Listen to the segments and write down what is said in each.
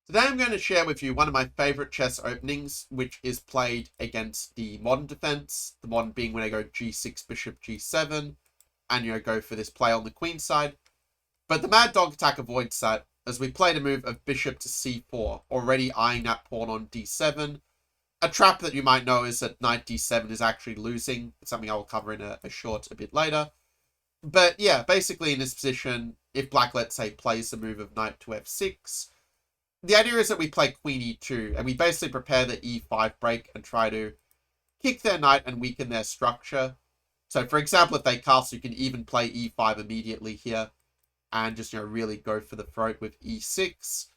Today I'm going to share with you one of my favorite chess openings, which is played against the modern defense. The modern being when I go g6, bishop g7, and go for this play on the queen side. But the Mad Dog attack avoids that, as we played a move of bishop to c4, already eyeing that pawn on d7. A trap that you might know is that knight d7 is actually losing. It's something I will cover in a short a bit later. But yeah, basically in this position, if black, let's say, plays the move of knight to f6, the idea is that we play queen e2, and we basically prepare the e5 break and try to kick their knight and weaken their structure. So, for example, if they castle, you can even play e5 immediately here and just, really go for the throat with e6.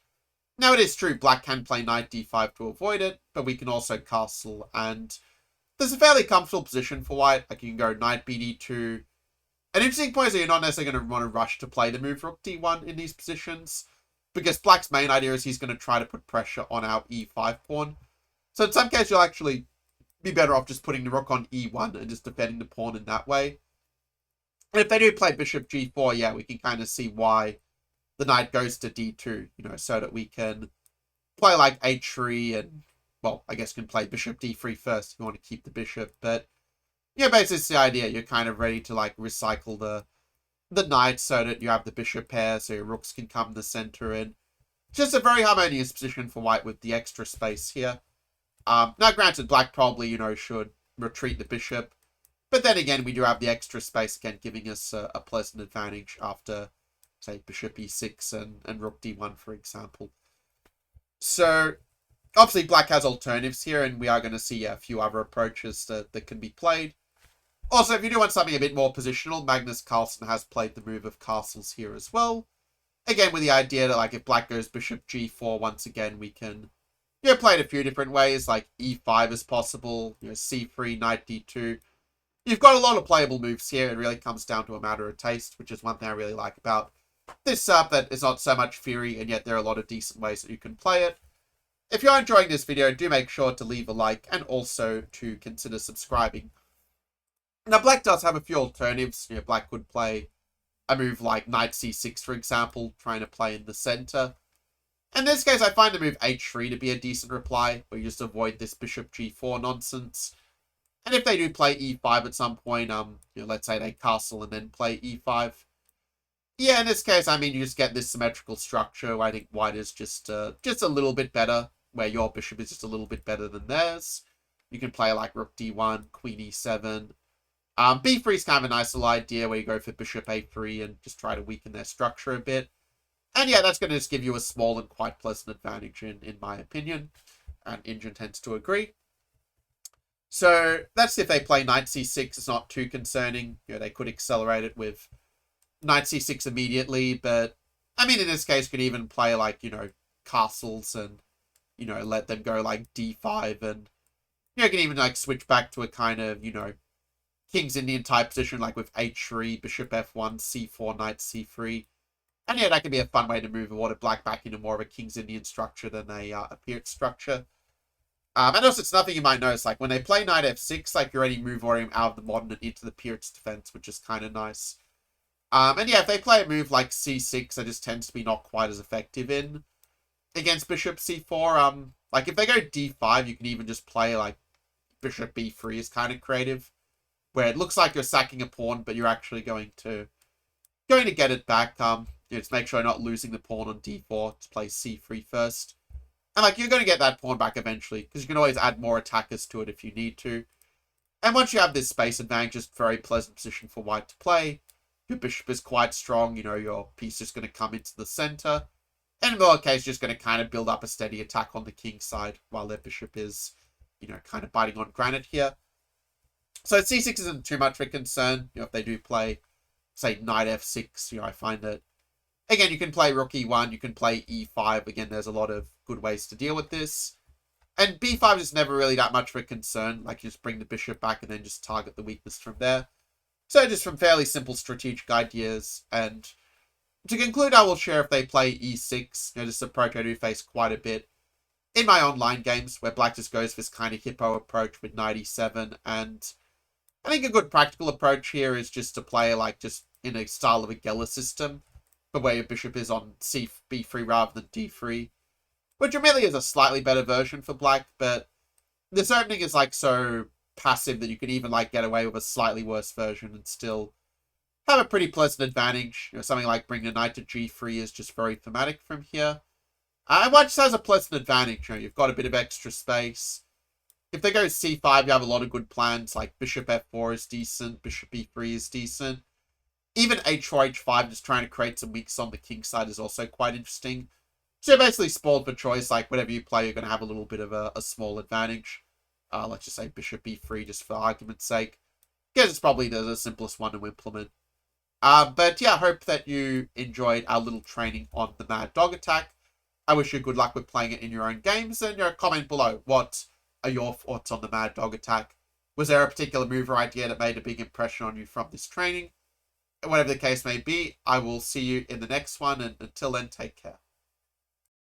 Now, it is true, black can play knight d5 to avoid it, but we can also castle, and there's a fairly comfortable position for white. Like, you can go knight bd2. An interesting point is that you're not necessarily going to want to rush to play the move rook d1 in these positions, because black's main idea is he's going to try to put pressure on our e5 pawn. So in some cases, you'll actually be better off just putting the rook on e1 and just defending the pawn in that way. And if they do play bishop g4, yeah, we can kind of see why the knight goes to d2, so that we can play like h3 and, well, I guess you can play bishop d3 first if you want to keep the bishop. But yeah, basically it's the idea. You're kind of ready to like recycle the knight so that you have the bishop pair, so your rooks can come in the center, and just a very harmonious position for white with the extra space here. Now, granted, black probably, should retreat the bishop, but then again, we do have the extra space again, giving us a pleasant advantage after, say, bishop e6 and rook d1, for example. So, obviously, black has alternatives here, and we are going to see a few other approaches that can be played. Also, if you do want something a bit more positional, Magnus Carlsen has played the move of castles here as well. Again, with the idea that, like, if black goes bishop g4, once again, we can, play it a few different ways, like e5 is possible, c3, knight d2. You've got a lot of playable moves here. It really comes down to a matter of taste, which is one thing I really like about this setup, that it's not so much theory, and yet there are a lot of decent ways that you can play it. If you're enjoying this video, do make sure to leave a like, and also to consider subscribing. Now, black does have a few alternatives. Black could play a move like knight c6, for example, trying to play in the center. In this case, I find the move h3 to be a decent reply, where you just avoid this bishop g4 nonsense. And if they do play e5 at some point, let's say they castle and then play e5. Yeah, in this case, I mean, you just get this symmetrical structure. I think white is just a little bit better, where your bishop is just a little bit better than theirs. You can play like rook d1, queen e7. B3 is kind of a nice little idea where you go for bishop a3 and just try to weaken their structure a bit. And yeah, that's going to just give you a small and quite pleasant advantage in my opinion. And Ingen tends to agree. So that's if they play knight c6. It's not too concerning. They could accelerate it with knight c6 immediately. But, I mean, in this case, you could even play like, castles and, let them go like d5. And, you can even like switch back to a kind of, King's Indian type position, like with h3, bishop f1, c4, knight c3. And yeah, that can be a fun way to move a lot of black back into more of a King's Indian structure than a Peerage structure. And also, it's nothing you might notice, like when they play knight f6, like you already move Orium out of the modern and into the Peerage defense, which is kind of nice. And yeah, if they play a move like c6, that just tends to be not quite as effective in against bishop c4. Like if they go d5, you can even just play like bishop b3 is kind of creative, where it looks like you're sacking a pawn, but you're actually going to get it back. Just make sure you're not losing the pawn on d4. Just play c3 first. And like you're going to get that pawn back eventually, because you can always add more attackers to it if you need to. And once you have this space advantage, it's a very pleasant position for white to play. Your bishop is quite strong. Your piece is going to come into the center. And in more case, just going to kind of build up a steady attack on the king's side, while their bishop is, kind of biting on granite here. So c6 isn't too much of a concern. If they do play, say, knight f6, I find that, again, you can play rook e1, you can play e5. Again, there's a lot of good ways to deal with this. And b5 is never really that much of a concern. Like, you just bring the bishop back and then just target the weakness from there. So just from fairly simple strategic ideas. And to conclude, I will share if they play e6. This approach I do face quite a bit in my online games, where black just goes for this kind of hippo approach with knight e7. And I think a good practical approach here is just to play like just in a style of a Geller system, but where your bishop is on b3 rather than d3. which admittedly is a slightly better version for black, but this opening is like so passive that you can even like get away with a slightly worse version and still have a pretty pleasant advantage. You know, something like bringing a knight to g3 is just very thematic from here. And white just has a pleasant advantage. You know, you've got a bit of extra space. If they go c5, you have a lot of good plans, like bishop f4 is decent, bishop e3 is decent. Even h4, h5, just trying to create some weaks on the king side is also quite interesting. So you're basically spoiled for choice. Like, whatever you play, you're going to have a little bit of a small advantage. Let's just say bishop e3, just for argument's sake. Because it's probably the simplest one to implement. But yeah, I hope that you enjoyed our little training on the Mad Dog attack. I wish you good luck with playing it in your own games, and comment below. What are your thoughts on the Mad Dog attack? Was there a particular move or idea that made a big impression on you from this training? Whatever the case may be, I will see you in the next one, and until then, take care.